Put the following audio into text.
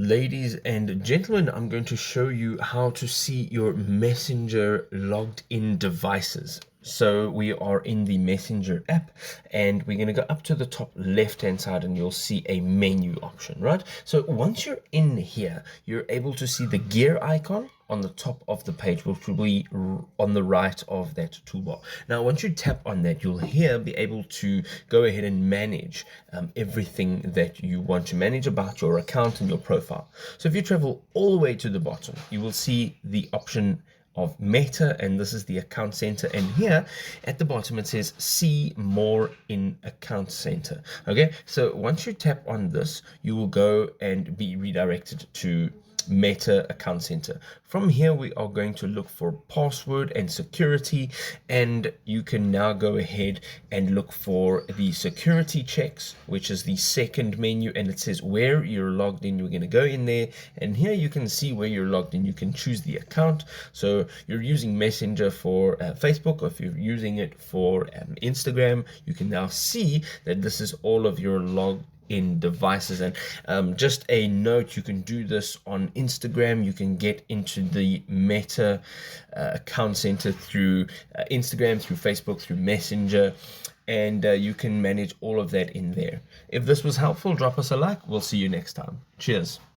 Ladies and gentlemen, I'm going to show you how to see your Messenger logged in devices. So we are in the Messenger app and we're going to go up to the top left hand side and you'll see a menu option, right? So once you're in here, you're able to see the gear icon on the top of the page, which will be on the right of that toolbar. Now, once you tap on that, you'll here be able to go ahead and manage everything that you want to manage about your account and your profile. So if you travel all the way to the bottom, you will see the option of Meta, and this is the account center, and here at the bottom it says see more in account center. Okay, so once you tap on this, you will go and be redirected to Meta account center. From here we are going to look for password and security, and you can now go ahead and look for the security checks, which is the second menu, and it says where you're logged in. You're going to go in there, and here you can see where you're logged in. You can choose the account. So you're using Messenger for Facebook, or if you're using it for Instagram, you can now see that this is all of your logged in devices. And just a note, you can do this on Instagram. You can get into the Meta account center through Instagram, through Facebook, through Messenger, and you can manage all of that in there. If this was helpful, drop us a like. We'll see you next time. Cheers.